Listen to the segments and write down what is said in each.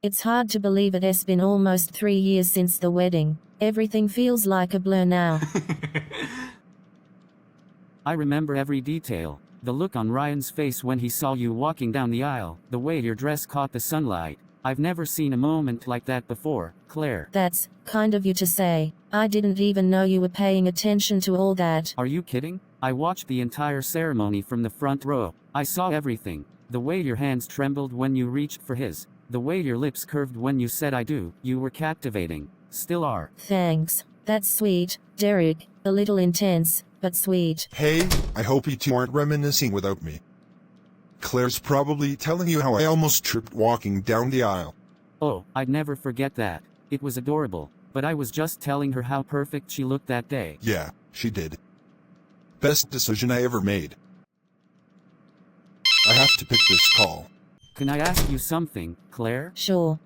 It's hard to believe it's been almost 3 years since the wedding. Everything feels like a blur now. I remember every detail. The look on Ryan's face when he saw you walking down the aisle, the way your dress caught the sunlight. I've never seen a moment like that before, Claire. That's kind of you to say. I didn't even know you were paying attention to all that. Are you kidding? I watched the entire ceremony from the front row. I saw everything. The way your hands trembled when you reached for his. The way your lips curved when you said I do. You were captivating. Still are. Thanks. That's sweet, Derek. A little intense, but sweet. Hey, I hope you two aren't reminiscing without me. Claire's probably telling you how I almost tripped walking down the aisle. Oh, I'd never forget that. It was adorable. But I was just telling her how perfect she looked that day. Yeah, she did. Best decision I ever made. I have to pick this call. Can I ask you something, Claire? Sure.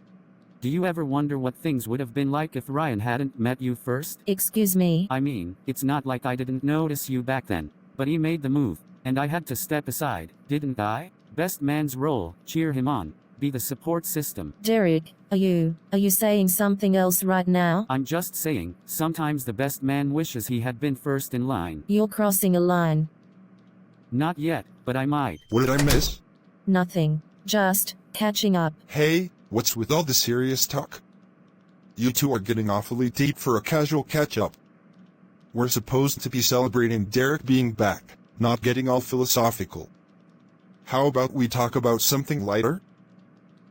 Do you ever wonder what things would have been like if Ryan hadn't met you first? Excuse me? I mean, it's not like I didn't notice you back then. But he made the move, and I had to step aside, didn't I? Best man's role, cheer him on, be the support system. Derek, are you saying something else right now? I'm just saying, sometimes the best man wishes he had been first in line. You're crossing a line. Not yet, but I might. What did I miss? Nothing. Just catching up. Hey, what's with all the serious talk? You two are getting awfully deep for a casual catch-up. We're supposed to be celebrating Derek being back, not getting all philosophical. How about we talk about something lighter?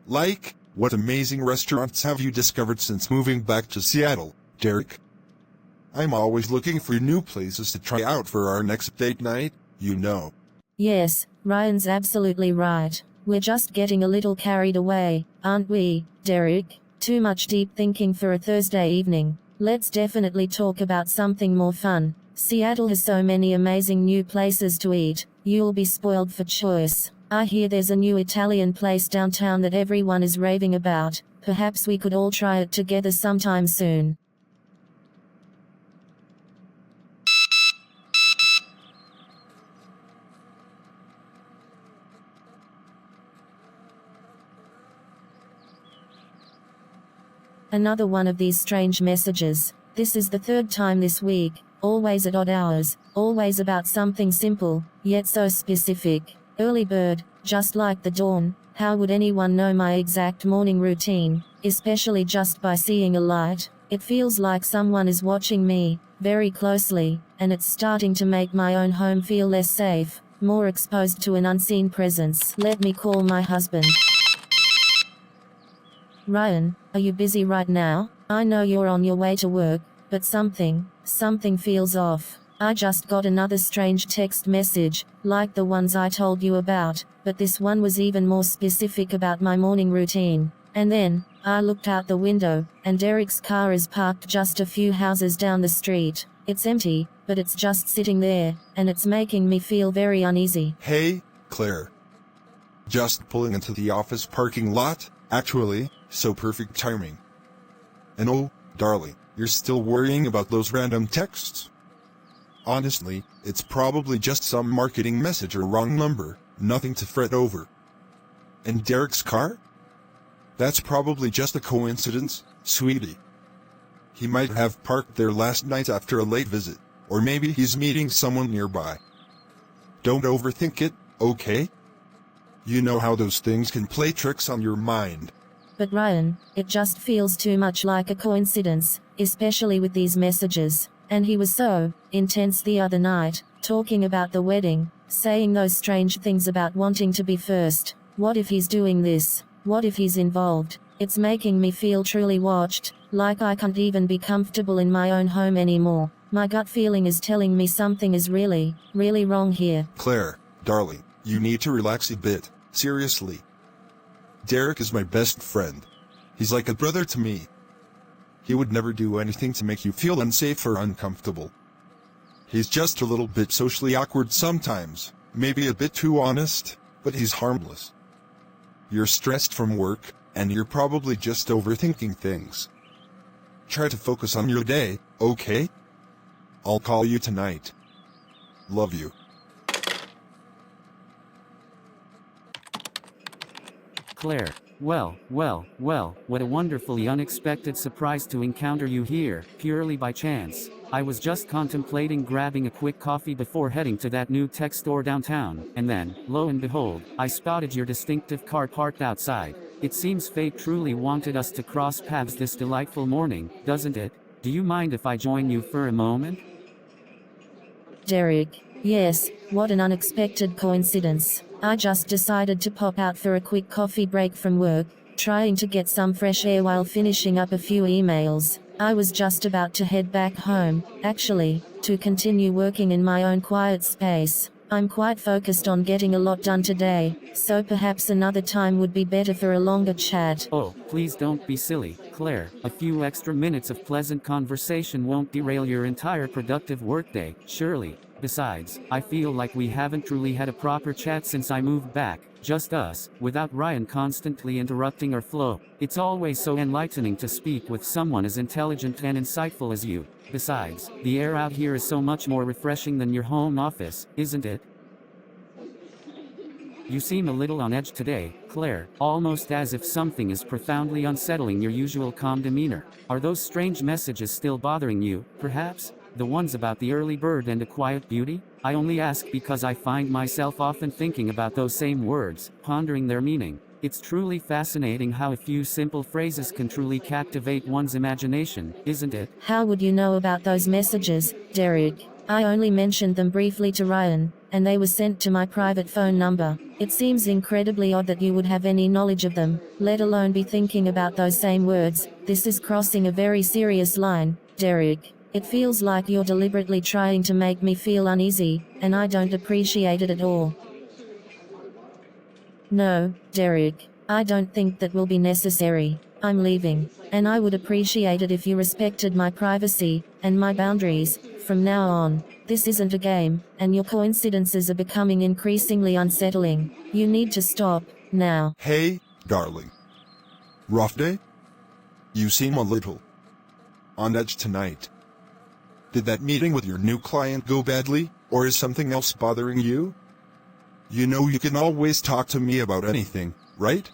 Like, what amazing restaurants have you discovered since moving back to Seattle, Derek? I'm always looking for new places to try out for our next date night, you know. Yes, Ryan's absolutely right. We're just getting a little carried away, aren't we, Derek? Too much deep thinking for a Thursday evening. Let's definitely talk about something more fun. Seattle has so many amazing new places to eat. You'll be spoiled for choice. I hear there's a new Italian place downtown that everyone is raving about. Perhaps we could all try it together sometime soon. Another one of these strange messages. This is the third time this week, always at odd hours, always about something simple, yet so specific. Early bird, just like the dawn. How would anyone know my exact morning routine, especially just by seeing a light? It feels like someone is watching me, very closely, and it's starting to make my own home feel less safe, more exposed to an unseen presence. Let me call my husband. Ryan, are you busy right now? I know you're on your way to work, but something feels off. I just got another strange text message, like the ones I told you about, but this one was even more specific about my morning routine. And then, I looked out the window, and Derek's car is parked just a few houses down the street. It's empty, but it's just sitting there, and it's making me feel very uneasy. Hey, Claire. Just pulling into the office parking lot, actually, so perfect timing. And oh, darling, you're still worrying about those random texts? Honestly, it's probably just some marketing message or wrong number, nothing to fret over. And Derek's car? That's probably just a coincidence, sweetie. He might have parked there last night after a late visit, or maybe he's meeting someone nearby. Don't overthink it, okay? You know how those things can play tricks on your mind. But Ryan, it just feels too much like a coincidence, especially with these messages. And he was so intense the other night, talking about the wedding, saying those strange things about wanting to be first. What if he's doing this? What if he's involved? It's making me feel truly watched, like I can't even be comfortable in my own home anymore. My gut feeling is telling me something is really, really wrong here. Claire, darling, you need to relax a bit, seriously. Derek is my best friend. He's like a brother to me. He would never do anything to make you feel unsafe or uncomfortable. He's just a little bit socially awkward sometimes, maybe a bit too honest, but he's harmless. You're stressed from work, and you're probably just overthinking things. Try to focus on your day, okay? I'll call you tonight. Love you. Claire. Well, what a wonderfully unexpected surprise to encounter you here, purely by chance. I was just contemplating grabbing a quick coffee before heading to that new tech store downtown, and then, lo and behold, I spotted your distinctive car parked outside. It seems fate truly wanted us to cross paths this delightful morning, doesn't it? Do you mind if I join you for a moment? Derek. Yes, what an unexpected coincidence. I just decided to pop out for a quick coffee break from work, trying to get some fresh air while finishing up a few emails. I was just about to head back home, actually, to continue working in my own quiet space. I'm quite focused on getting a lot done today, so perhaps another time would be better for a longer chat. Oh, please don't be silly, Claire. A few extra minutes of pleasant conversation won't derail your entire productive workday, surely. Besides, I feel like we haven't truly had a proper chat since I moved back, just us, without Ryan constantly interrupting our flow. It's always so enlightening to speak with someone as intelligent and insightful as you. Besides, the air out here is so much more refreshing than your home office, isn't it? You seem a little on edge today, Claire, almost as if something is profoundly unsettling your usual calm demeanor. Are those strange messages still bothering you, perhaps? The ones about the early bird and a quiet beauty? I only ask because I find myself often thinking about those same words, pondering their meaning. It's truly fascinating how a few simple phrases can truly captivate one's imagination, isn't it? How would you know about those messages, Derek? I only mentioned them briefly to Ryan, and they were sent to my private phone number. It seems incredibly odd that you would have any knowledge of them, let alone be thinking about those same words. This is crossing a very serious line, Derek. It feels like you're deliberately trying to make me feel uneasy, and I don't appreciate it at all. No, Derek, I don't think that will be necessary. I'm leaving, and I would appreciate it if you respected my privacy and my boundaries. From now on, this isn't a game, and your coincidences are becoming increasingly unsettling. You need to stop, now. Hey, darling. Rough day? You seem a little on edge tonight. Did that meeting with your new client go badly, or is something else bothering you? You know you can always talk to me about anything, right?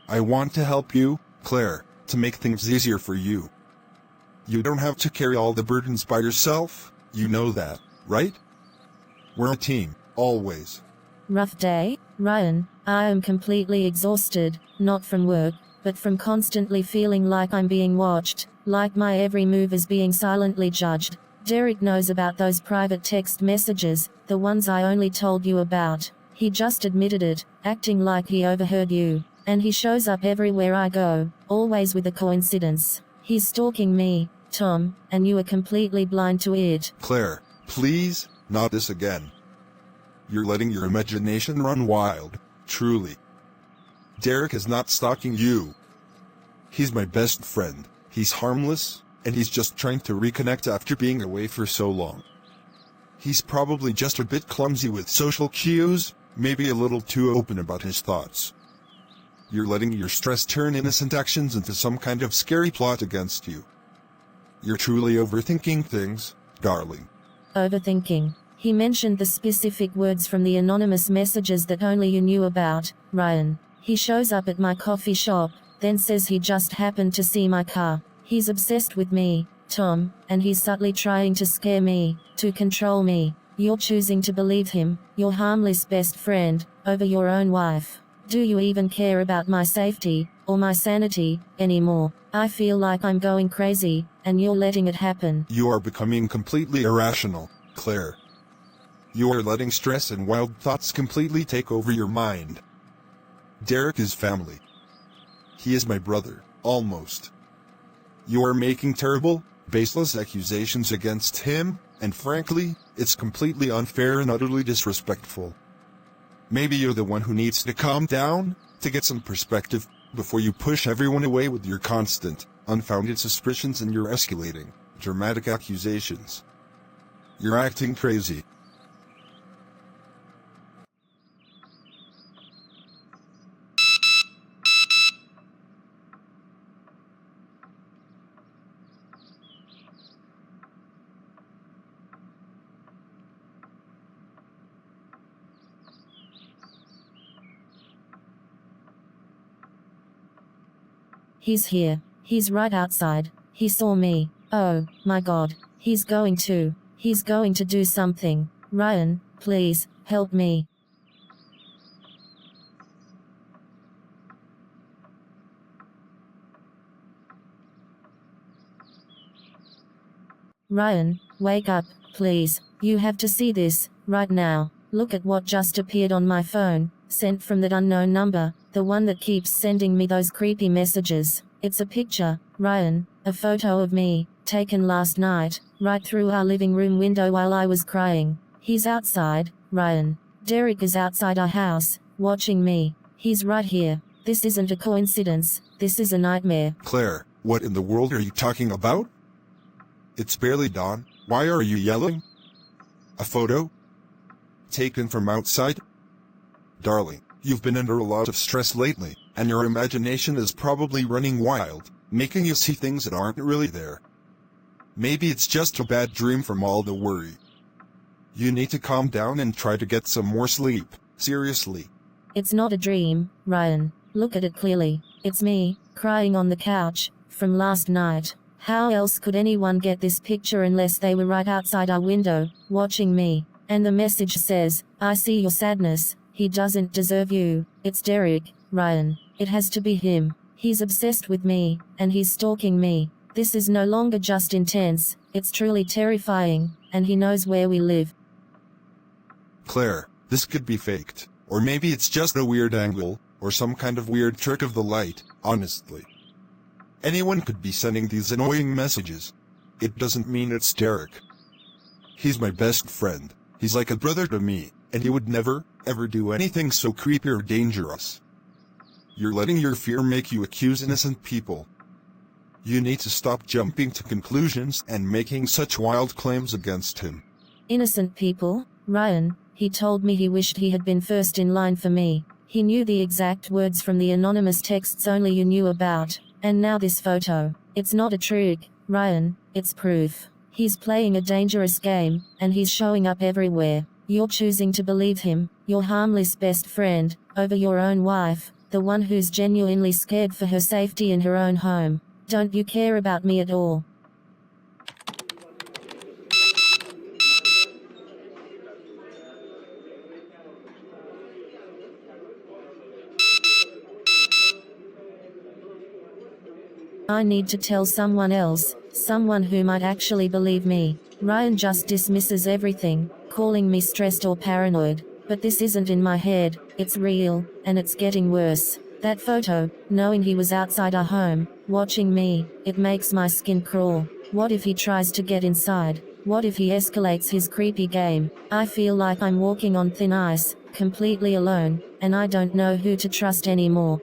I want to help you, Claire, to make things easier for you. You don't have to carry all the burdens by yourself, you know that, right? We're a team, always. Rough day, Ryan. I am completely exhausted, not from work, but from constantly feeling like I'm being watched, like my every move is being silently judged. Derek knows about those private text messages, the ones I only told you about. He just admitted it, acting like he overheard you. And he shows up everywhere I go, always with a coincidence. He's stalking me, Tom, and you are completely blind to it. Claire, please, not this again. You're letting your imagination run wild, truly. Derek is not stalking you. He's my best friend. He's harmless, and he's just trying to reconnect after being away for so long. He's probably just a bit clumsy with social cues, maybe a little too open about his thoughts. You're letting your stress turn innocent actions into some kind of scary plot against you. You're truly overthinking things, darling. Overthinking. He mentioned the specific words from the anonymous messages that only you knew about, Ryan. He shows up at my coffee shop, then says he just happened to see my car. He's obsessed with me, Tom, and he's subtly trying to scare me, to control me. You're choosing to believe him, your harmless best friend, over your own wife. Do you even care about my safety, or my sanity, anymore? I feel like I'm going crazy, and you're letting it happen. You are becoming completely irrational, Claire. You are letting stress and wild thoughts completely take over your mind. Derek is family. He is my brother, almost. You are making terrible, baseless accusations against him, and frankly, it's completely unfair and utterly disrespectful. Maybe you're the one who needs to calm down, to get some perspective, before you push everyone away with your constant, unfounded suspicions and your escalating, dramatic accusations. You're acting crazy. He's here. He's right outside. He saw me. Oh, my God. He's going to do something. Ryan, please, help me. Ryan, wake up, please. You have to see this, right now. Look at what just appeared on my phone, sent from that unknown number, the one that keeps sending me those creepy messages. It's a picture, Ryan, a photo of me, taken last night, right through our living room window while I was crying. He's outside, Ryan. Derek is outside our house, watching me. He's right here. This isn't a coincidence, this is a nightmare. Claire, what in the world are you talking about? It's barely dawn. Why are you yelling? A photo? Taken from outside? Darling, you've been under a lot of stress lately, and your imagination is probably running wild, making you see things that aren't really there. Maybe it's just a bad dream from all the worry. You need to calm down and try to get some more sleep, seriously. It's not a dream, Ryan. Look at it clearly. It's me, crying on the couch, from last night. How else could anyone get this picture unless they were right outside our window, watching me? And the message says, I see your sadness, he doesn't deserve you. It's Derek, Ryan. It has to be him. He's obsessed with me, and he's stalking me. This is no longer just intense, it's truly terrifying, and he knows where we live. Claire, this could be faked. Or maybe it's just a weird angle, or some kind of weird trick of the light, honestly. Anyone could be sending these annoying messages. It doesn't mean it's Derek. He's my best friend. He's like a brother to me, and he would never, ever do anything so creepy or dangerous. You're letting your fear make you accuse innocent people. You need to stop jumping to conclusions and making such wild claims against him. Innocent people? Ryan, he told me he wished he had been first in line for me. He knew the exact words from the anonymous texts only you knew about. And now this photo. It's not a trick, Ryan, it's proof. He's playing a dangerous game, and he's showing up everywhere. You're choosing to believe him, your harmless best friend, over your own wife, the one who's genuinely scared for her safety in her own home. Don't you care about me at all? I need to tell someone else, someone who might actually believe me. Ryan just dismisses everything, calling me stressed or paranoid. But this isn't in my head, it's real, and it's getting worse. That photo, knowing he was outside our home, watching me, it makes my skin crawl. What if he tries to get inside? What if he escalates his creepy game? I feel like I'm walking on thin ice, completely alone, and I don't know who to trust anymore.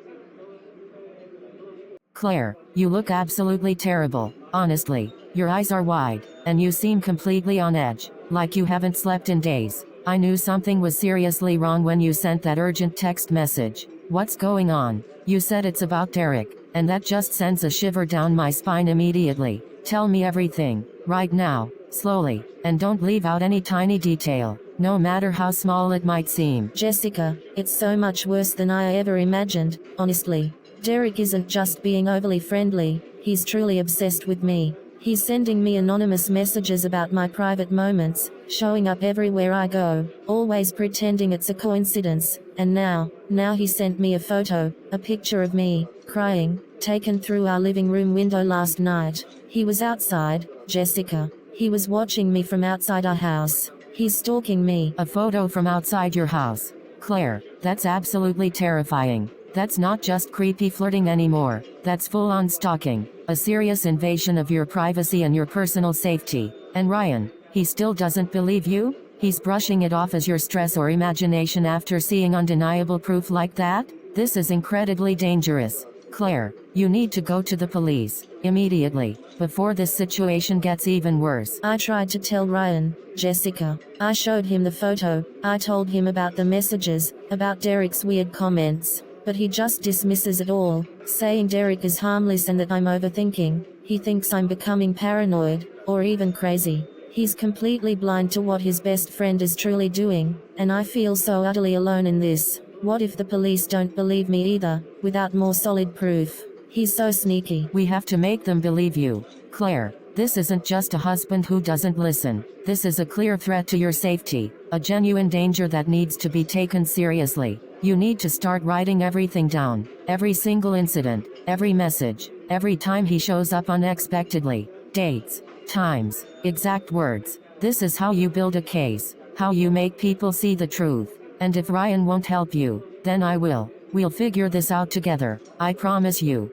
Claire, you look absolutely terrible, honestly. Your eyes are wide, and you seem completely on edge, like you haven't slept in days. I knew something was seriously wrong when you sent that urgent text message. What's going on? You said it's about Derek, and that just sends a shiver down my spine immediately. Tell me everything, right now, slowly, and don't leave out any tiny detail, no matter how small it might seem. Jessica, it's so much worse than I ever imagined, honestly. Derek isn't just being overly friendly, he's truly obsessed with me. He's sending me anonymous messages about my private moments, showing up everywhere I go, always pretending it's a coincidence. And now he sent me a photo, a picture of me, crying, taken through our living room window last night. He was outside, Jessica. He was watching me from outside our house. He's stalking me. A photo from outside your house. Claire, that's absolutely terrifying. That's not just creepy flirting anymore, that's full-on stalking, a serious invasion of your privacy and your personal safety. And Ryan, he still doesn't believe you? He's brushing it off as your stress or imagination after seeing undeniable proof like that? This is incredibly dangerous. Claire, you need to go to the police, immediately, before this situation gets even worse. I tried to tell Ryan, Jessica. I showed him the photo, I told him about the messages, about Derek's weird comments. But he just dismisses it all, saying Derek is harmless and that I'm overthinking. He thinks I'm becoming paranoid, or even crazy. He's completely blind to what his best friend is truly doing, and I feel so utterly alone in this. What if the police don't believe me either, without more solid proof? He's so sneaky. We have to make them believe you. Claire, this isn't just a husband who doesn't listen. This is a clear threat to your safety, a genuine danger that needs to be taken seriously. You need to start writing everything down, every single incident, every message, every time he shows up unexpectedly, dates, times, exact words. This is how you build a case, how you make people see the truth. And if Ryan won't help you, then I will. We'll figure this out together, I promise you.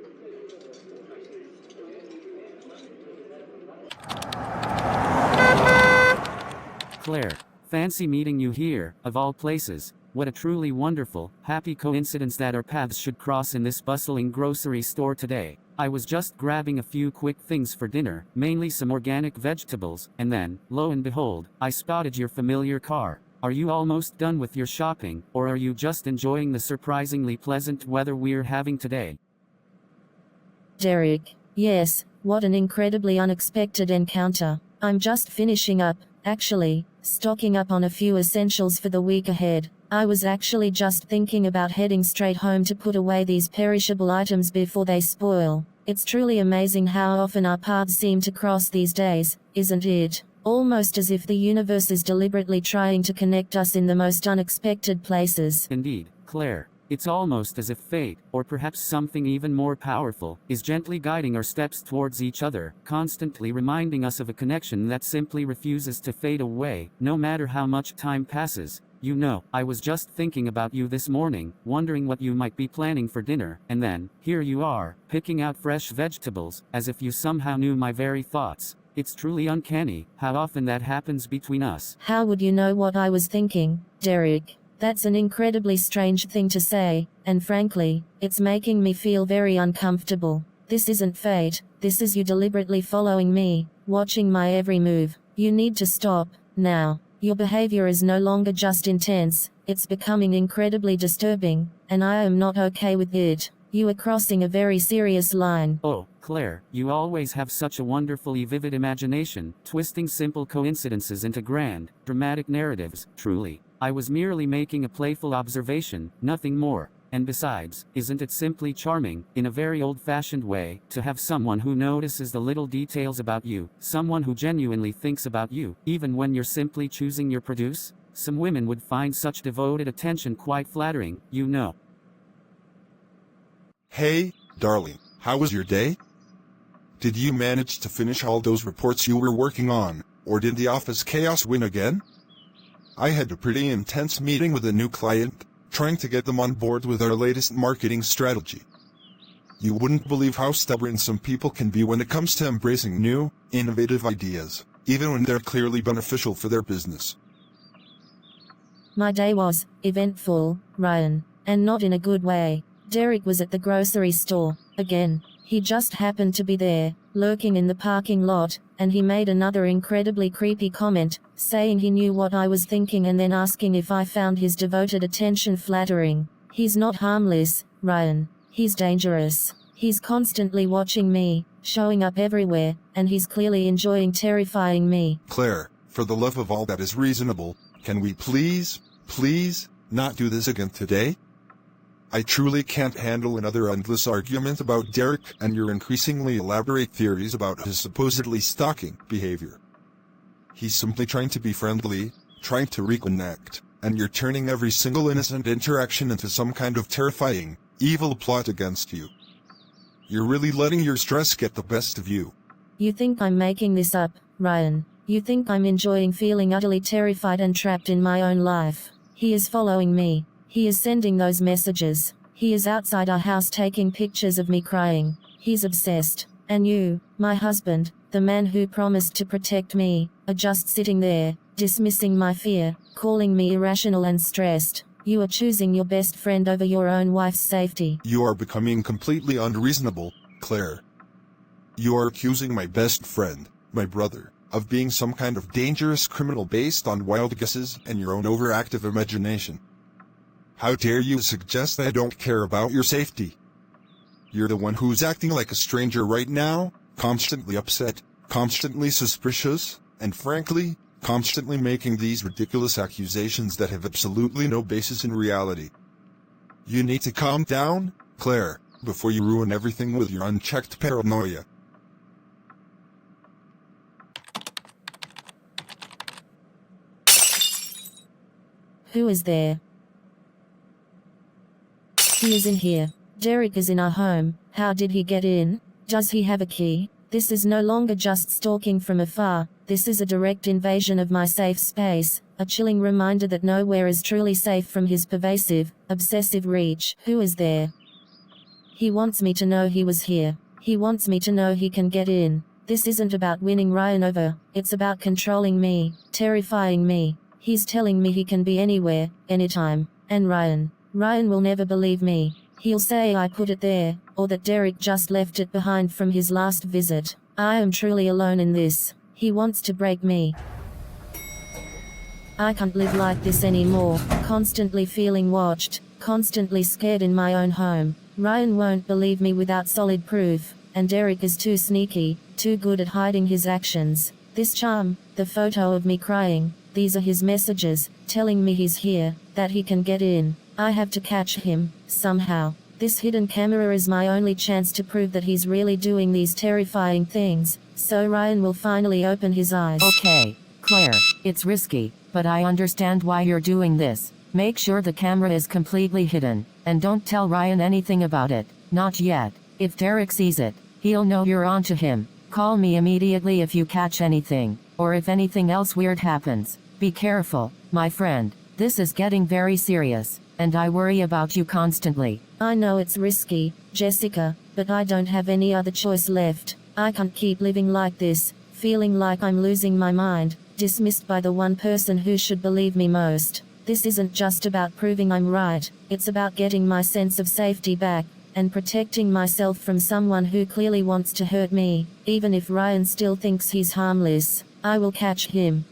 Claire, fancy meeting you here, of all places. What a truly wonderful, happy coincidence that our paths should cross in this bustling grocery store today. I was just grabbing a few quick things for dinner, mainly some organic vegetables, and then, lo and behold, I spotted your familiar car. Are you almost done with your shopping, or are you just enjoying the surprisingly pleasant weather we're having today? Derek, yes, what an incredibly unexpected encounter. I'm just finishing up, actually, stocking up on a few essentials for the week ahead. I was actually just thinking about heading straight home to put away these perishable items before they spoil. It's truly amazing how often our paths seem to cross these days, isn't it? Almost as if the universe is deliberately trying to connect us in the most unexpected places. Indeed, Claire. It's almost as if fate, or perhaps something even more powerful, is gently guiding our steps towards each other, constantly reminding us of a connection that simply refuses to fade away, no matter how much time passes. You know, I was just thinking about you this morning, wondering what you might be planning for dinner, and then, here you are, picking out fresh vegetables, as if you somehow knew my very thoughts. It's truly uncanny, how often that happens between us. How would you know what I was thinking, Derek? That's an incredibly strange thing to say, and frankly, it's making me feel very uncomfortable. This isn't fate, this is you deliberately following me, watching my every move. You need to stop, now. Your behavior is no longer just intense, it's becoming incredibly disturbing, and I am not okay with it. You are crossing a very serious line. Oh, Claire, you always have such a wonderfully vivid imagination, twisting simple coincidences into grand, dramatic narratives. Truly, I was merely making a playful observation, nothing more. And besides, isn't it simply charming, in a very old-fashioned way, to have someone who notices the little details about you, someone who genuinely thinks about you, even when you're simply choosing your produce? Some women would find such devoted attention quite flattering, you know. Hey, darling, how was your day? Did you manage to finish all those reports you were working on, or did the office chaos win again? I had a pretty intense meeting with a new client, trying to get them on board with our latest marketing strategy. You wouldn't believe how stubborn some people can be when it comes to embracing new, innovative ideas, even when they're clearly beneficial for their business. My day was eventful, Ryan, and not in a good way. Derek was at the grocery store, again. He just happened to be there, lurking in the parking lot, and he made another incredibly creepy comment, saying he knew what I was thinking and then asking if I found his devoted attention flattering. He's not harmless, Ryan. He's dangerous. He's constantly watching me, showing up everywhere, and he's clearly enjoying terrifying me. Claire, for the love of all that is reasonable, can we please, not do this again today? I truly can't handle another endless argument about Derek and your increasingly elaborate theories about his supposedly stalking behavior. He's simply trying to be friendly, trying to reconnect, and you're turning every single innocent interaction into some kind of terrifying, evil plot against you. You're really letting your stress get the best of you. You think I'm making this up, Ryan? You think I'm enjoying feeling utterly terrified and trapped in my own life? He is following me. He is sending those messages. He is outside our house taking pictures of me crying. He's obsessed. And you, my husband, the man who promised to protect me, are just sitting there, dismissing my fear, calling me irrational and stressed. You are choosing your best friend over your own wife's safety. You are becoming completely unreasonable, Claire. You are accusing my best friend, my brother, of being some kind of dangerous criminal based on wild guesses and your own overactive imagination. How dare you suggest that I don't care about your safety? You're the one who's acting like a stranger right now, constantly upset, constantly suspicious, and frankly, constantly making these ridiculous accusations that have absolutely no basis in reality. You need to calm down, Claire. before you ruin everything with your unchecked paranoia. Who is there? He is in here. Derek is in our home. How did he get in? Does he have a key? This is no longer just stalking from afar. This is a direct invasion of my safe space, a chilling reminder that nowhere is truly safe from his pervasive, obsessive reach. Who is there? He wants me to know he was here. He wants me to know he can get in. This isn't about winning Ryan over, it's about controlling me, terrifying me. He's telling me he can be anywhere, anytime. And Ryan will never believe me. He'll say I put it there, or that Derek just left it behind from his last visit. I am truly alone in this. He wants to break me. I can't live like this anymore, constantly feeling watched, constantly scared in my own home. Ryan won't believe me without solid proof, and Derek is too sneaky, too good at hiding his actions. This charm, the photo of me crying, these are his messages, telling me he's here, that he can get in. I have to catch him, somehow. This hidden camera is my only chance to prove that he's really doing these terrifying things, so Ryan will finally open his eyes. Okay, Claire, it's risky, but I understand why you're doing this. Make sure the camera is completely hidden, and don't tell Ryan anything about it, not yet. If Derek sees it, he'll know you're onto him. Call me immediately if you catch anything, or if anything else weird happens. Be careful, my friend. This is getting very serious, and I worry about you constantly. I know it's risky, Jessica, but I don't have any other choice left. I can't keep living like this, feeling like I'm losing my mind, dismissed by the one person who should believe me most. This isn't just about proving I'm right, it's about getting my sense of safety back, and protecting myself from someone who clearly wants to hurt me. Even if Ryan still thinks he's harmless, I will catch him.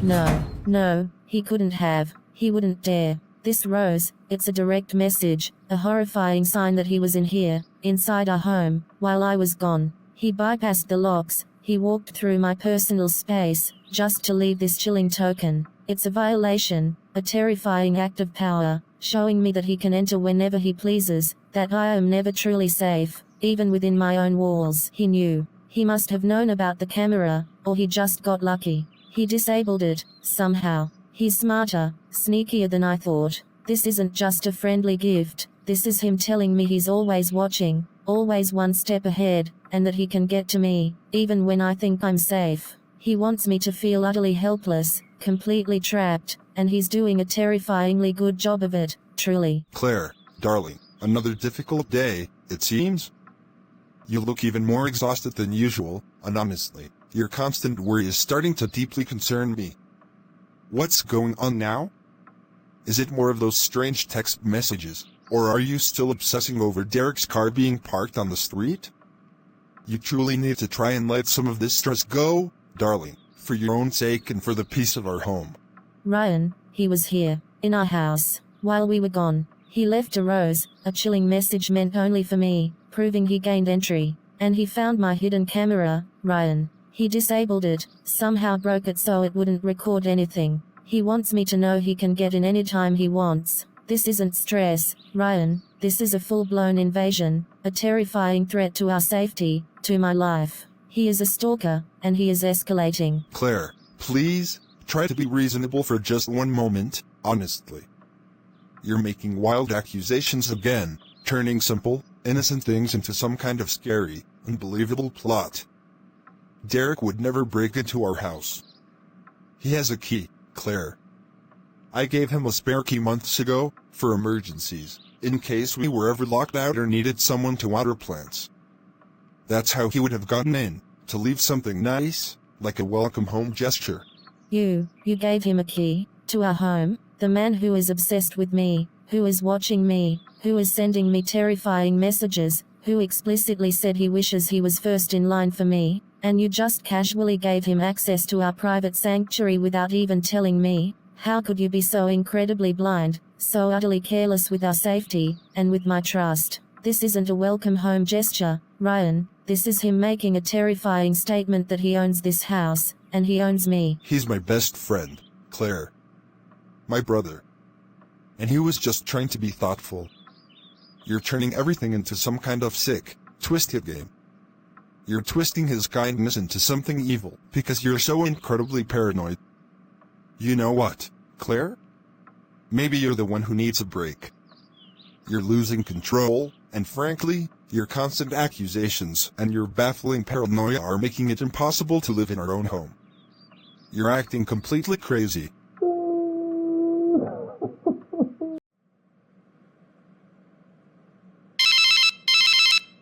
No, he couldn't have. He wouldn't dare. This rose, it's a direct message, a horrifying sign that he was in here, inside our home, while I was gone. He bypassed the locks, he walked through my personal space, just to leave this chilling token. It's a violation, a terrifying act of power, showing me that he can enter whenever he pleases, that I am never truly safe, even within my own walls. He knew. He must have known about the camera, or he just got lucky. He disabled it, somehow. He's smarter, sneakier than I thought. This isn't just a friendly gift, this is him telling me he's always watching, always one step ahead, and that he can get to me, even when I think I'm safe. He wants me to feel utterly helpless, completely trapped, and he's doing a terrifyingly good job of it, truly. Claire, darling, another difficult day, it seems? You look even more exhausted than usual, and honestly, your constant worry is starting to deeply concern me. What's going on now? Is it more of those strange text messages, or are you still obsessing over Derek's car being parked on the street? You truly need to try and let some of this stress go, darling, for your own sake and for the peace of our home. Ryan, he was here, in our house, while we were gone. He left a rose, a chilling message meant only for me, proving he gained entry. And he found my hidden camera, Ryan. He disabled it, somehow broke it so it wouldn't record anything. He wants me to know he can get in anytime he wants. This isn't stress, Ryan, this is a full-blown invasion, a terrifying threat to our safety, to my life. He is a stalker, and he is escalating. Claire, please, try to be reasonable for just one moment, honestly. You're making wild accusations again, turning simple, innocent things into some kind of scary, unbelievable plot. Derek would never break into our house. He has a key, Claire. I gave him a spare key months ago, for emergencies, in case we were ever locked out or needed someone to water plants. That's how he would have gotten in, to leave something nice, like a welcome home gesture. You gave him a key, to our home, the man who is obsessed with me, who is watching me, who is sending me terrifying messages, who explicitly said he wishes he was first in line for me, and you just casually gave him access to our private sanctuary without even telling me. How could you be so incredibly blind, so utterly careless with our safety, and with my trust? This isn't a welcome home gesture, Ryan, this is him making a terrifying statement that he owns this house, and he owns me. He's my best friend, Claire. My brother. and he was just trying to be thoughtful. You're turning everything into some kind of sick, twisted game. You're twisting his kindness into something evil because you're so incredibly paranoid. You know what, Claire? Maybe you're the one who needs a break. You're losing control, and frankly, your constant accusations and your baffling paranoia are making it impossible to live in our own home. You're acting completely crazy.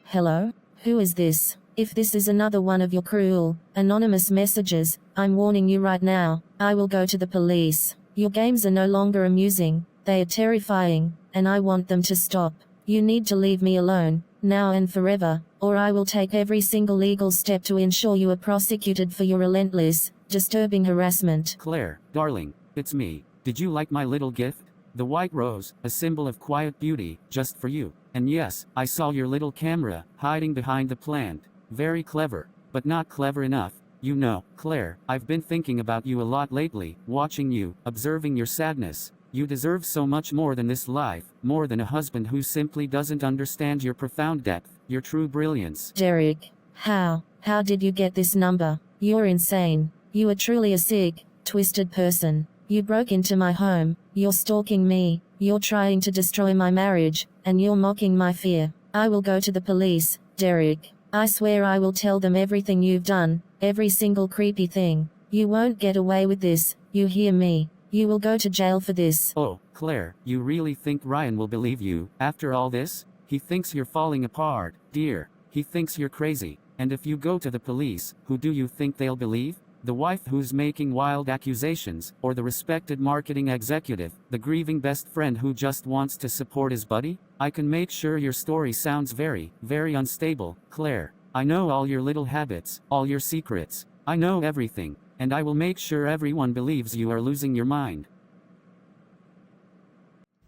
Hello? Who is this? If this is another one of your cruel, anonymous messages, I'm warning you right now, I will go to the police. Your games are no longer amusing, they are terrifying, and I want them to stop. You need to leave me alone, now and forever, or I will take every single legal step to ensure you are prosecuted for your relentless, disturbing harassment. Claire, darling, it's me. Did you like my little gift? The white rose, a symbol of quiet beauty, just for you. And yes, I saw your little camera, hiding behind the plant. Very clever, but not clever enough. You know, Claire, I've been thinking about you a lot lately, watching you, observing your sadness. You deserve so much more than this life, more than a husband who simply doesn't understand your profound depth, your true brilliance. Derek, how did you get this number? You're insane. You are truly a sick, twisted person. You broke into my home, you're stalking me, you're trying to destroy my marriage, and you're mocking my fear. I will go to the police, Derek. I swear I will tell them everything you've done, every single creepy thing. You won't get away with this, you hear me? You will go to jail for this. Oh, Claire, you really think Ryan will believe you, after all this? He thinks you're falling apart, dear. He thinks you're crazy. And if you go to the police, who do you think they'll believe? The wife who's making wild accusations, or the respected marketing executive, the grieving best friend who just wants to support his buddy? I can make sure your story sounds very, very unstable, Claire. I know all your little habits, all your secrets. I know everything, and I will make sure everyone believes you are losing your mind.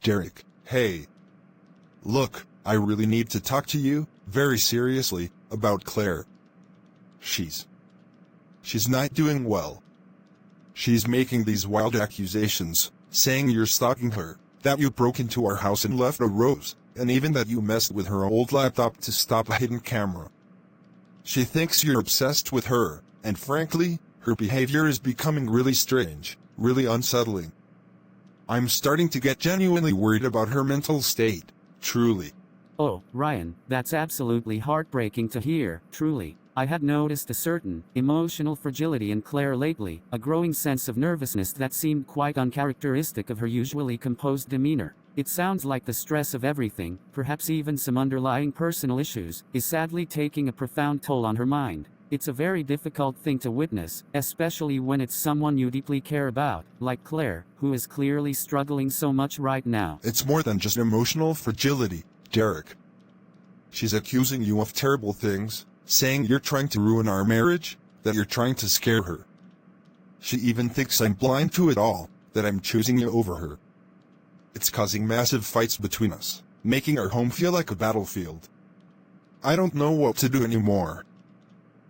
Derek, hey. Look, I really need to talk to you, very seriously, about Claire. She's not doing well. She's making these wild accusations, saying you're stalking her, that you broke into our house and left a rose, and even that you messed with her old laptop to stop a hidden camera. She thinks you're obsessed with her, and frankly, her behavior is becoming really strange, really unsettling. I'm starting to get genuinely worried about her mental state, truly. Oh, Ryan, that's absolutely heartbreaking to hear, truly. I had noticed a certain emotional fragility in Claire lately, a growing sense of nervousness that seemed quite uncharacteristic of her usually composed demeanor. It sounds like the stress of everything, perhaps even some underlying personal issues, is sadly taking a profound toll on her mind. It's a very difficult thing to witness, especially when it's someone you deeply care about, like Claire, who is clearly struggling so much right now. It's more than just emotional fragility, Derek. She's accusing you of terrible things, saying you're trying to ruin our marriage, that you're trying to scare her. She even thinks I'm blind to it all, that I'm choosing you over her. It's causing massive fights between us, making our home feel like a battlefield. I don't know what to do anymore.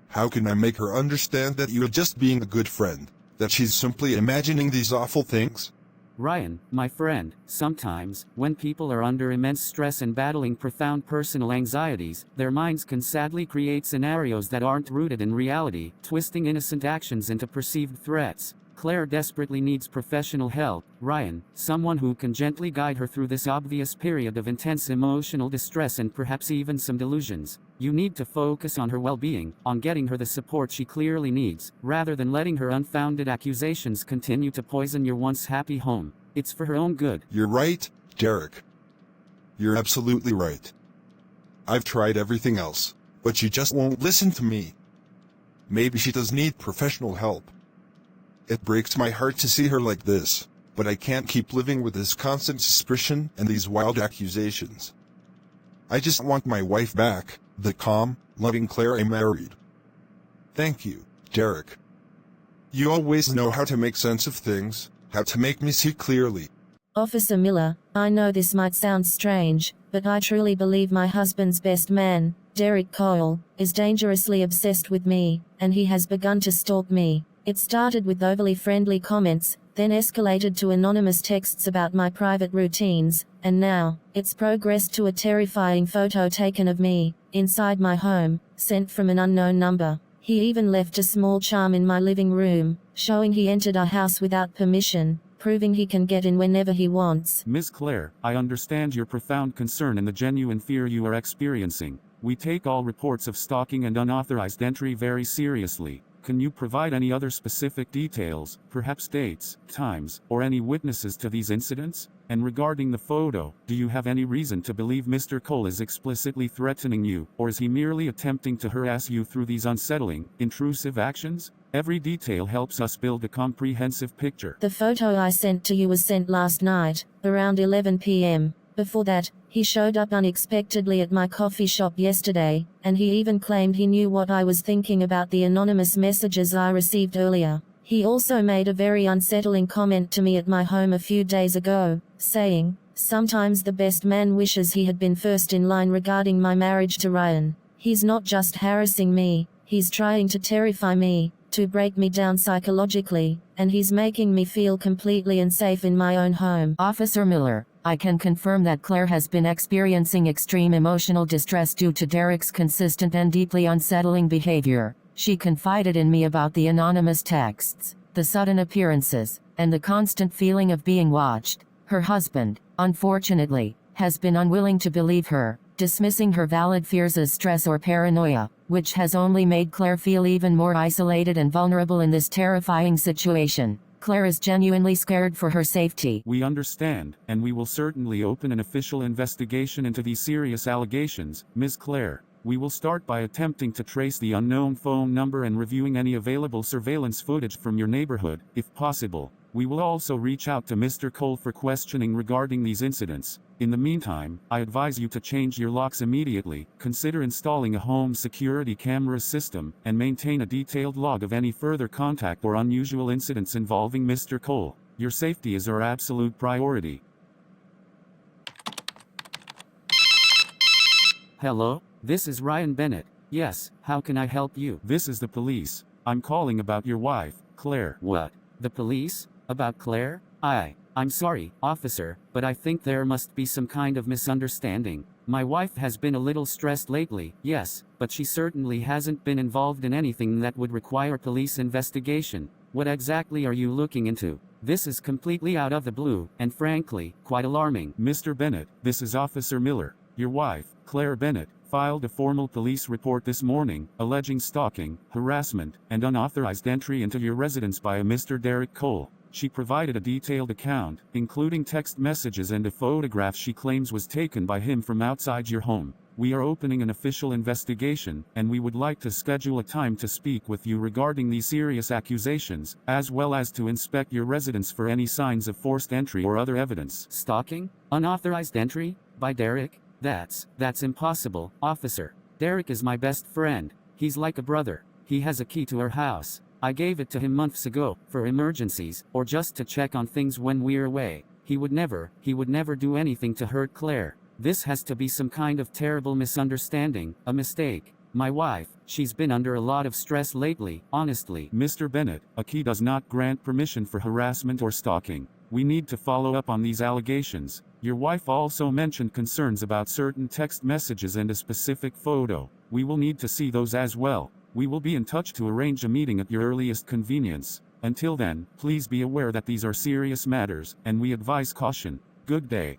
How can I make her understand that you're just being a good friend, that she's simply imagining these awful things? Ryan, my friend, sometimes, when people are under immense stress and battling profound personal anxieties, their minds can sadly create scenarios that aren't rooted in reality, twisting innocent actions into perceived threats. Claire desperately needs professional help, Ryan, someone who can gently guide her through this obvious period of intense emotional distress and perhaps even some delusions. You need to focus on her well-being, on getting her the support she clearly needs, rather than letting her unfounded accusations continue to poison your once happy home. It's for her own good. You're right, Derek. You're absolutely right. I've tried everything else, but she just won't listen to me. Maybe she does need professional help. It breaks my heart to see her like this, but I can't keep living with this constant suspicion and these wild accusations. I just want my wife back, the calm, loving Claire I married. Thank you, Derek. You always know how to make sense of things, how to make me see clearly. Officer Miller, I know this might sound strange, but I truly believe my husband's best man, Derek Cole, is dangerously obsessed with me, and he has begun to stalk me. It started with overly friendly comments, then escalated to anonymous texts about my private routines, and now, it's progressed to a terrifying photo taken of me, inside my home, sent from an unknown number. He even left a small charm in my living room, showing he entered our house without permission, proving he can get in whenever he wants. Ms. Claire, I understand your profound concern and the genuine fear you are experiencing. We take all reports of stalking and unauthorized entry very seriously. Can you provide any other specific details, perhaps dates, times, or any witnesses to these incidents? And regarding the photo, do you have any reason to believe Mr. Cole is explicitly threatening you, or is he merely attempting to harass you through these unsettling, intrusive actions? Every detail helps us build a comprehensive picture. The photo I sent to you was sent last night, around 11 p.m. Before that, he showed up unexpectedly at my coffee shop yesterday, and he even claimed he knew what I was thinking about the anonymous messages I received earlier. He also made a very unsettling comment to me at my home a few days ago, saying, "Sometimes the best man wishes he had been first in line regarding my marriage to Ryan. He's not just harassing me, he's trying to terrify me, to break me down psychologically, and he's making me feel completely unsafe in my own home." Officer Miller, I can confirm that Claire has been experiencing extreme emotional distress due to Derek's consistent and deeply unsettling behavior. She confided in me about the anonymous texts, the sudden appearances, and the constant feeling of being watched. Her husband, unfortunately, has been unwilling to believe her, dismissing her valid fears as stress or paranoia, which has only made Claire feel even more isolated and vulnerable in this terrifying situation. Claire is genuinely scared for her safety. We understand, and we will certainly open an official investigation into these serious allegations, Ms. Claire. We will start by attempting to trace the unknown phone number and reviewing any available surveillance footage from your neighborhood, if possible. We will also reach out to Mr. Cole for questioning regarding these incidents. In the meantime, I advise you to change your locks immediately, consider installing a home security camera system, and maintain a detailed log of any further contact or unusual incidents involving Mr. Cole. Your safety is our absolute priority. Hello, this is Ryan Bennett. Yes, how can I help you? This is the police. I'm calling about your wife, Claire. What? The police? About Claire? I'm sorry, officer, but I think there must be some kind of misunderstanding. My wife has been a little stressed lately, yes, but she certainly hasn't been involved in anything that would require police investigation. What exactly are you looking into? This is completely out of the blue, and frankly, quite alarming. Mr. Bennett, this is Officer Miller. Your wife, Claire Bennett, filed a formal police report this morning, alleging stalking, harassment, and unauthorized entry into your residence by a Mr. Derek Cole. She provided a detailed account, including text messages and a photograph she claims was taken by him from outside your home. We are opening an official investigation, and we would like to schedule a time to speak with you regarding these serious accusations, as well as to inspect your residence for any signs of forced entry or other evidence. Stalking? Unauthorized entry? By Derek? That's impossible, officer. Derek is my best friend. He's like a brother. He has a key to our house. I gave it to him months ago, for emergencies, or just to check on things when we're away. He would never do anything to hurt Claire. This has to be some kind of terrible misunderstanding, a mistake. My wife, she's been under a lot of stress lately, honestly. Mr. Bennett, a key does not grant permission for harassment or stalking. We need to follow up on these allegations. Your wife also mentioned concerns about certain text messages and a specific photo. We will need to see those as well. We will be in touch to arrange a meeting at your earliest convenience. Until then, please be aware that these are serious matters, and we advise caution. Good day.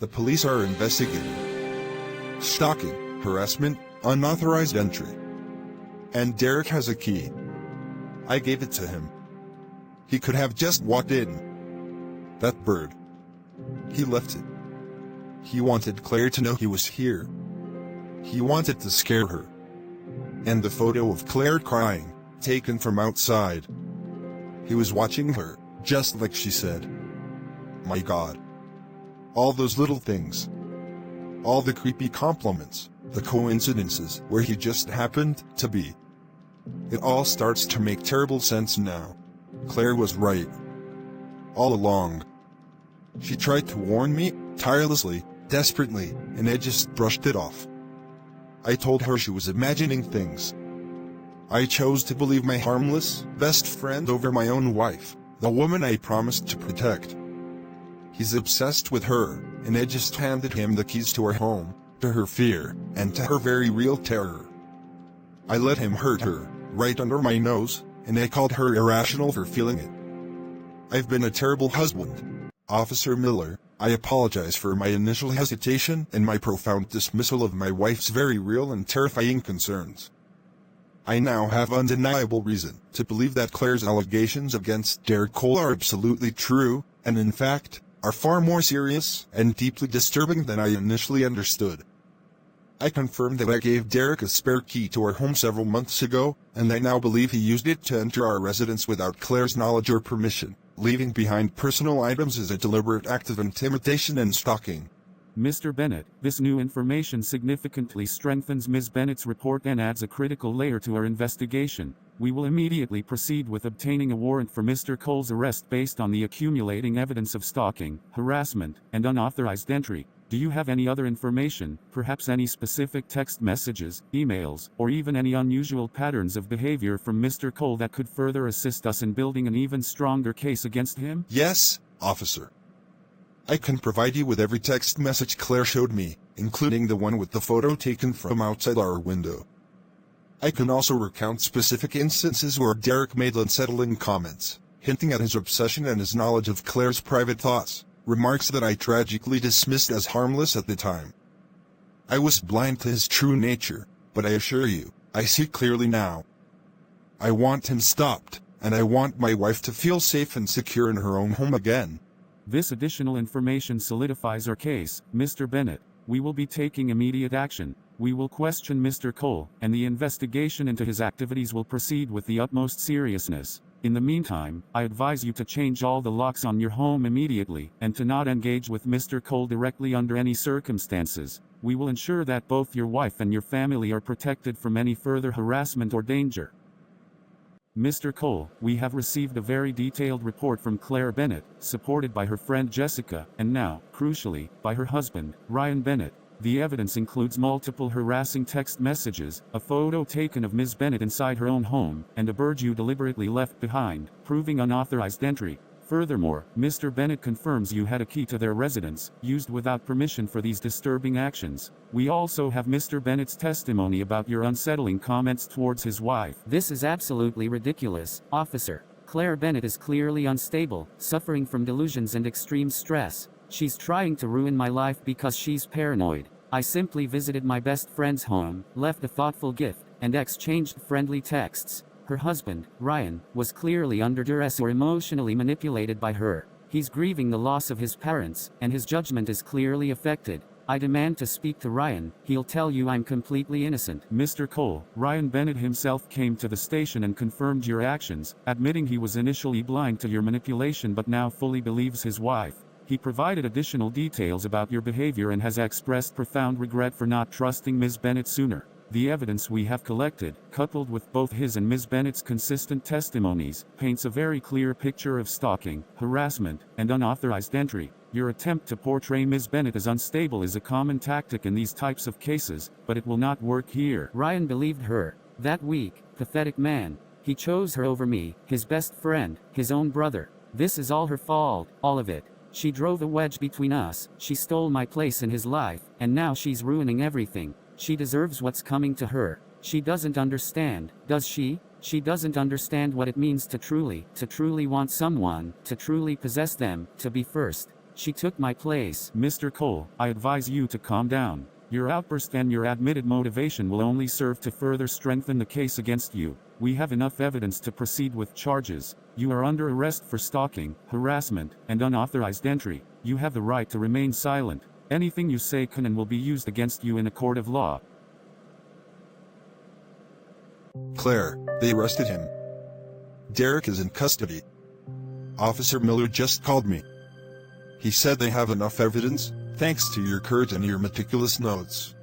The police are investigating stalking, harassment, unauthorized entry. And Derek has a key. I gave it to him. He could have just walked in. That bird. He left it. He wanted Claire to know he was here. He wanted to scare her. And the photo of Claire crying, taken from outside. He was watching her, just like she said. My God. All those little things. All the creepy compliments, the coincidences where he just happened to be. It all starts to make terrible sense now. Claire was right. All along. She tried to warn me, tirelessly, desperately, and I just brushed it off. I told her she was imagining things. I chose to believe my harmless, best friend over my own wife, the woman I promised to protect. He's obsessed with her, and I just handed him the keys to her home, to her fear, and to her very real terror. I let him hurt her, right under my nose, and I called her irrational for feeling it. I've been a terrible husband. Officer Miller, I apologize for my initial hesitation and my profound dismissal of my wife's very real and terrifying concerns. I now have undeniable reason to believe that Claire's allegations against Derek Cole are absolutely true, and in fact, are far more serious and deeply disturbing than I initially understood. I confirmed that I gave Derek a spare key to our home several months ago, and I now believe he used it to enter our residence without Claire's knowledge or permission, leaving behind personal items as a deliberate act of intimidation and stalking. Mr. Bennett, this new information significantly strengthens Ms. Bennett's report and adds a critical layer to our investigation. We will immediately proceed with obtaining a warrant for Mr. Cole's arrest based on the accumulating evidence of stalking, harassment, and unauthorized entry. Do you have any other information, perhaps any specific text messages, emails, or even any unusual patterns of behavior from Mr. Cole that could further assist us in building an even stronger case against him? Yes, officer. I can provide you with every text message Claire showed me, including the one with the photo taken from outside our window. I can also recount specific instances where Derek made unsettling comments, hinting at his obsession and his knowledge of Claire's private thoughts, remarks that I tragically dismissed as harmless at the time. I was blind to his true nature, but I assure you, I see clearly now. I want him stopped, and I want my wife to feel safe and secure in her own home again. This additional information solidifies our case, Mr. Bennett. We will be taking immediate action. We will question Mr. Cole, and the investigation into his activities will proceed with the utmost seriousness. In the meantime, I advise you to change all the locks on your home immediately, and to not engage with Mr. Cole directly under any circumstances. We will ensure that both your wife and your family are protected from any further harassment or danger. Mr. Cole, we have received a very detailed report from Claire Bennett, supported by her friend Jessica, and now, crucially, by her husband, Ryan Bennett. The evidence includes multiple harassing text messages, a photo taken of Ms. Bennett inside her own home, and a bird you deliberately left behind, proving unauthorized entry. Furthermore, Mr. Bennett confirms you had a key to their residence, used without permission for these disturbing actions. We also have Mr. Bennett's testimony about your unsettling comments towards his wife. This is absolutely ridiculous, officer. Claire Bennett is clearly unstable, suffering from delusions and extreme stress. She's trying to ruin my life because she's paranoid. I simply visited my best friend's home, left a thoughtful gift, and exchanged friendly texts. Her husband, Ryan, was clearly under duress or emotionally manipulated by her. He's grieving the loss of his parents, and his judgment is clearly affected. I demand to speak to Ryan. He'll tell you I'm completely innocent. Mr. Cole, Ryan Bennett himself came to the station and confirmed your actions, admitting he was initially blind to your manipulation but now fully believes his wife. He provided additional details about your behavior and has expressed profound regret for not trusting Ms. Bennett sooner. The evidence we have collected, coupled with both his and Ms. Bennett's consistent testimonies, paints a very clear picture of stalking, harassment, and unauthorized entry. Your attempt to portray Ms. Bennett as unstable is a common tactic in these types of cases, but it will not work here. Ryan believed her. That weak, pathetic man. He chose her over me, his best friend, his own brother. This is all her fault, all of it. She drove a wedge between us, she stole my place in his life, and now she's ruining everything. She deserves what's coming to her. She doesn't understand, does she? She doesn't understand what it means to truly want someone, to truly possess them, to be first. She took my place. Mr. Cole, I advise you to calm down. Your outburst and your admitted motivation will only serve to further strengthen the case against you. We have enough evidence to proceed with charges. You are under arrest for stalking, harassment, and unauthorized entry. You have the right to remain silent. Anything you say can and will be used against you in a court of law. Claire, they arrested him. Derek is in custody. Officer Miller just called me. He said they have enough evidence, thanks to your courage and your meticulous notes.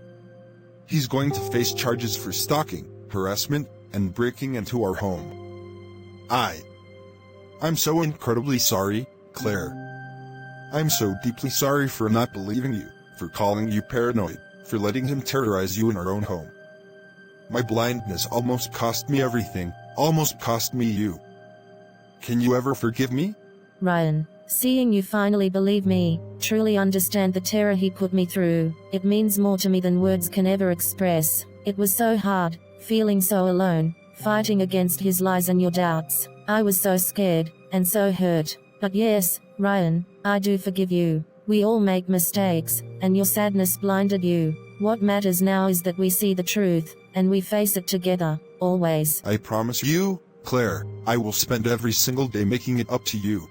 He's going to face charges for stalking, harassment, and breaking into our home. I'm so incredibly sorry, Claire. I'm so deeply sorry for not believing you, for calling you paranoid, for letting him terrorize you in our own home. My blindness almost cost me everything, almost cost me you. Can you ever forgive me? Ryan, seeing you finally believe me, truly understand the terror he put me through, it means more to me than words can ever express. It was so hard, feeling so alone, fighting against his lies and your doubts. I was so scared, and so hurt. But yes, Ryan, I do forgive you. We all make mistakes, and your sadness blinded you. What matters now is that we see the truth, and we face it together, always. I promise you, Claire, I will spend every single day making it up to you.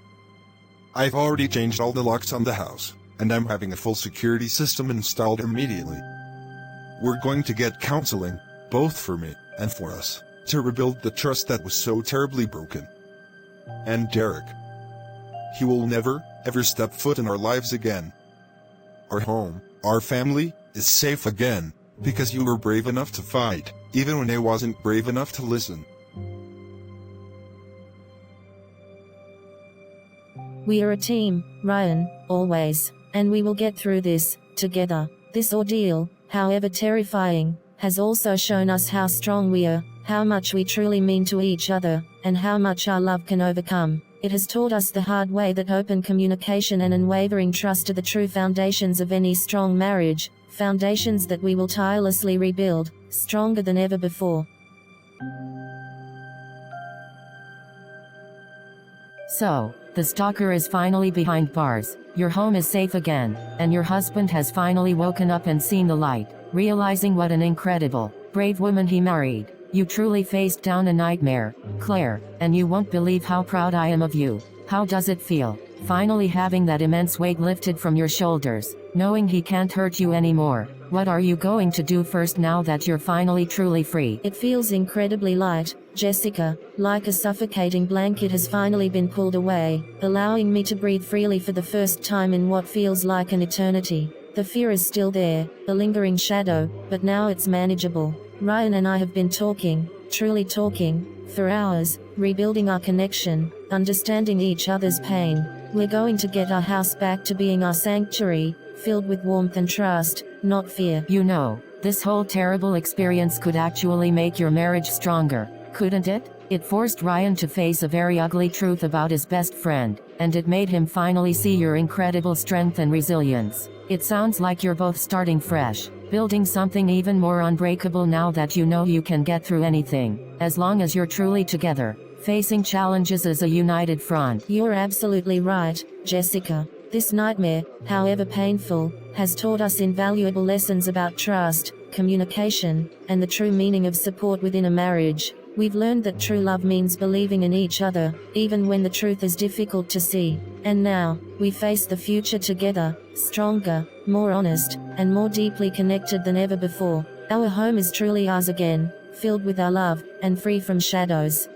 I've already changed all the locks on the house, and I'm having a full security system installed immediately. We're going to get counseling, both for me and for us, to rebuild the trust that was so terribly broken. And Derek, he will never, ever step foot in our lives again. Our home, our family, is safe again, because you were brave enough to fight, even when I wasn't brave enough to listen. We are a team, Ryan, always, and we will get through this, together. This ordeal, however terrifying, has also shown us how strong we are, how much we truly mean to each other, and how much our love can overcome. It has taught us the hard way that open communication and unwavering trust are the true foundations of any strong marriage, foundations that we will tirelessly rebuild, stronger than ever before. So, the stalker is finally behind bars, your home is safe again, and your husband has finally woken up and seen the light, realizing what an incredible, brave woman he married. You truly faced down a nightmare, Claire, and you won't believe how proud I am of you. How does it feel, finally having that immense weight lifted from your shoulders, knowing he can't hurt you anymore? What are you going to do first now that you're finally truly free? It feels incredibly light, Jessica, like a suffocating blanket has finally been pulled away, allowing me to breathe freely for the first time in what feels like an eternity. The fear is still there, a lingering shadow, but now it's manageable. Ryan and I have been talking, truly talking, for hours, rebuilding our connection, understanding each other's pain. We're going to get our house back to being our sanctuary, filled with warmth and trust, not fear. You know, this whole terrible experience could actually make your marriage stronger, couldn't it? It forced Ryan to face a very ugly truth about his best friend, and it made him finally see your incredible strength and resilience. It sounds like you're both starting fresh, building something even more unbreakable now that you know you can get through anything, as long as you're truly together, facing challenges as a united front. You're absolutely right, Jessica. This nightmare, however painful, has taught us invaluable lessons about trust, communication, and the true meaning of support within a marriage. We've learned that true love means believing in each other, even when the truth is difficult to see. And now, we face the future together, stronger, more honest, and more deeply connected than ever before. Our home is truly ours again, filled with our love, and free from shadows.